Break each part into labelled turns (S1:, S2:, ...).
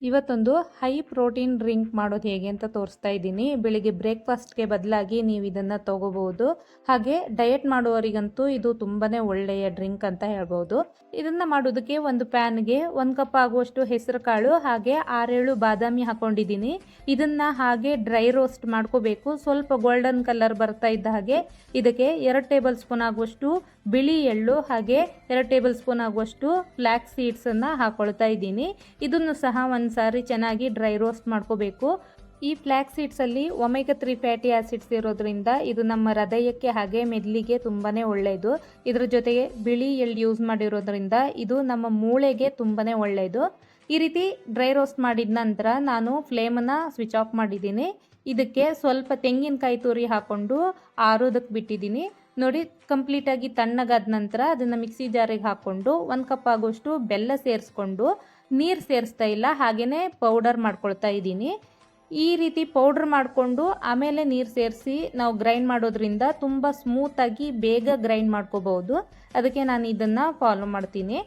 S1: ಇವತ್ತೊಂದು high protein drink ಮಾಡೋದು ಹೇಗೆ ಅಂತ ತೋರಿಸ್ತಾ ಇದ್ದೀನಿ. ಬೆಳಿಗ್ಗೆ ಬ್ರೇಕ್ಫಾಸ್ಟ್ಗೆ ಬದಲಾಗಿ ನೀವು ಇದನ್ನು ತಗೋಬಹುದು. ಹಾಗೆ ಡಯಟ್ ಮಾಡುವವರಿಗಂತೂ ಇದು ತುಂಬಾನೇ ಒಳ್ಳೆಯ ಡ್ರಿಂಕ್ ಅಂತ ಹೇಳ್ಬೋದು. ಇದನ್ನು ಮಾಡೋದಕ್ಕೆ ಒಂದು ಪ್ಯಾನ್ಗೆ 1 ಕಪ್ ಆಗುವಷ್ಟು ಹೆಸರು ಕಾಳು ಹಾಗೆ 6-7 ಬಾದಾಮಿ ಹಾಕೊಂಡಿದ್ದೀನಿ. ಇದನ್ನ ಹಾಗೆ ಡ್ರೈ ರೋಸ್ಟ್ ಮಾಡ್ಕೋಬೇಕು. ಸ್ವಲ್ಪ ಗೋಲ್ಡನ್ ಕಲರ್ ಬರ್ತಾ ಇದ್ದ ಹಾಗೆ ಇದಕ್ಕೆ 2 ಟೇಬಲ್ ಸ್ಪೂನ್ ಆಗುವಷ್ಟು ಬಿಳಿ ಎಳ್ಳು ಹಾಗೆ 2 ಟೇಬಲ್ ಸ್ಪೂನ್ ಆಗುವಷ್ಟು ಫ್ಲಾಕ್ಸ್ ಸೀಡ್ಸ್ ಅನ್ನ ಹಾಕೊಳ್ತಾ ಇದ್ದೀನಿ. ಇದನ್ನು ಸಹ ಒಂದ್ಸಾರಿ ಚೆನ್ನಾಗಿ ಡ್ರೈ ರೋಸ್ಟ್ ಮಾಡ್ಕೋಬೇಕು. ಈ ಫ್ಲಾಕ್ಸ್ ಸೀಡ್ಸ್ ಅಲ್ಲಿ ಒಮೆಗಾ 3 ಫ್ಯಾಟಿ ಆಸಿಡ್ಸ್ ಇರೋದ್ರಿಂದ ಇದು ನಮ್ಮ ಹೃದಯಕ್ಕೆ ಹಾಗೆ ಮೆದುಳಿಗೆ ತುಂಬಾನೇ ಒಳ್ಳೆಯದು. ಇದ್ರ ಜೊತೆಗೆ ಬಿಳಿ ಎಳ್ಳು ಯೂಸ್ ಮಾಡಿರೋದ್ರಿಂದ ಇದು ನಮ್ಮ ಮೂಳೆಗೆ ತುಂಬಾನೇ ಒಳ್ಳೆಯದು. ಈ ರೀತಿ ಡ್ರೈ ರೋಸ್ಟ್ ಮಾಡಿದ ನಂತರ ನಾನು ಫ್ಲೇಮನ್ನು ಸ್ವಿಚ್ ಆಫ್ ಮಾಡಿದ್ದೀನಿ. ಇದಕ್ಕೆ ಸ್ವಲ್ಪ ತೆಂಗಿನಕಾಯಿ ತುರಿ ಹಾಕೊಂಡು ಆರೋದಕ್ಕೆ ಬಿಟ್ಟಿದ್ದೀನಿ. ನೋಡಿ, ಕಂಪ್ಲೀಟಾಗಿ ತಣ್ಣಗಾದ ನಂತರ ಅದನ್ನು ಮಿಕ್ಸಿ ಜಾರಿಗೆ ಹಾಕ್ಕೊಂಡು 1 ಕಪ್ ಆಗೋಷ್ಟು ಬೆಲ್ಲ ಸೇರಿಸ್ಕೊಂಡು ನೀರು ಸೇರಿಸ್ತಾ ಇಲ್ಲ, ಹಾಗೆಯೇ ಪೌಡರ್ ಮಾಡ್ಕೊಳ್ತಾ ಇದ್ದೀನಿ. ಈ ರೀತಿ ಪೌಡ್ರ್ ಮಾಡಿಕೊಂಡು ಆಮೇಲೆ ನೀರು ಸೇರಿಸಿ ನಾವು ಗ್ರೈಂಡ್ ಮಾಡೋದ್ರಿಂದ ತುಂಬ ಸ್ಮೂತಾಗಿ ಬೇಗ ಗ್ರೈಂಡ್ ಮಾಡ್ಕೋಬಹುದು. ಅದಕ್ಕೆ ನಾನು ಇದನ್ನು ಫಾಲೋ ಮಾಡ್ತೀನಿ.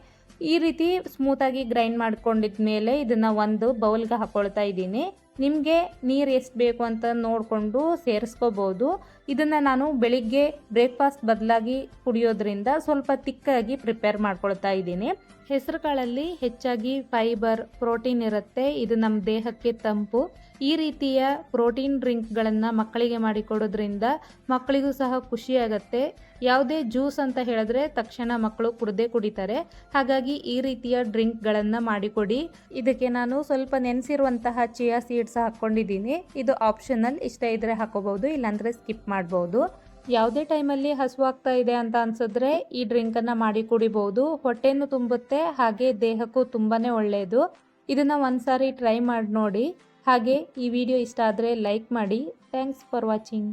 S1: ಈ ರೀತಿ ಸ್ಮೂತಾಗಿ ಗ್ರೈಂಡ್ ಮಾಡ್ಕೊಂಡಿದ್ಮೇಲೆ ಇದನ್ನು ಒಂದು ಬೌಲ್ಗೆ ಹಾಕೊಳ್ತಾ ಇದ್ದೀನಿ. ನಿಮಗೆ ನೀರು ಎಷ್ಟು ಬೇಕು ಅಂತ ನೋಡಿಕೊಂಡು ಸೇರಿಸ್ಕೋಬೋದು. ಇದನ್ನು ನಾನು ಬೆಳಿಗ್ಗೆ ಬ್ರೇಕ್ಫಾಸ್ಟ್ ಬದಲಾಗಿ ಕುಡಿಯೋದ್ರಿಂದ ಸ್ವಲ್ಪ ತಿಕ್ಕಾಗಿ ಪ್ರಿಪೇರ್ ಮಾಡ್ಕೊಳ್ತಾ ಇದ್ದೀನಿ. ಹೆಸರು ಕಾಳಲ್ಲಿ ಹೆಚ್ಚಾಗಿ ಫೈಬರ್, ಪ್ರೋಟೀನ್ ಇರುತ್ತೆ. ಇದು ನಮ್ಮ ದೇಹಕ್ಕೆ ತಂಪು. ಈ ರೀತಿಯ ಪ್ರೋಟೀನ್ ಡ್ರಿಂಕ್ಗಳನ್ನು ಮಕ್ಕಳಿಗೆ ಮಾಡಿಕೊಡೋದ್ರಿಂದ ಮಕ್ಕಳಿಗೂ ಸಹ ಖುಷಿಯಾಗತ್ತೆ. ಯಾವುದೇ ಜ್ಯೂಸ್ ಅಂತ ಹೇಳಿದ್ರೆ ತಕ್ಷಣ ಮಕ್ಕಳು ಕುಡಿತಾರೆ. ಹಾಗಾಗಿ ಈ ರೀತಿಯ ಡ್ರಿಂಕ್ಗಳನ್ನು ಮಾಡಿಕೊಡಿ. ಇದಕ್ಕೆ ನಾನು ಸ್ವಲ್ಪ ನೆನೆಸಿರುವಂತಹ ಚಿಯಾ ಸೀಡ್ಸ್ ಹಾಕ್ಕೊಂಡಿದ್ದೀನಿ. ಇದು ಆಪ್ಷನಲ್, ಇಷ್ಟ ಇದ್ದರೆ ಹಾಕೋಬಹುದು, ಇಲ್ಲಾಂದರೆ ಸ್ಕಿಪ್ ಮಾಡ್ಬೋದು. ಯಾವುದೇ ಟೈಮಲ್ಲಿ ಹಸುವಾಗ್ತಾ ಇದೆ ಅಂತ ಅನ್ಸಿದ್ರೆ ಈ ಡ್ರಿಂಕನ್ನು ಮಾಡಿ ಕುಡಿಬಹುದು. ಹೊಟ್ಟೆನೂ ತುಂಬುತ್ತೆ ಹಾಗೆ ದೇಹಕ್ಕೂ ತುಂಬಾನೇ ಒಳ್ಳೆಯದು. ಇದನ್ನು ಒಂದ್ಸಾರಿ ಟ್ರೈ ಮಾಡಿ ನೋಡಿ. ಹಾಗೆ ಈ ವಿಡಿಯೋ ಇಷ್ಟ ಆದರೆ ಲೈಕ್ ಮಾಡಿ. Thanks for watching.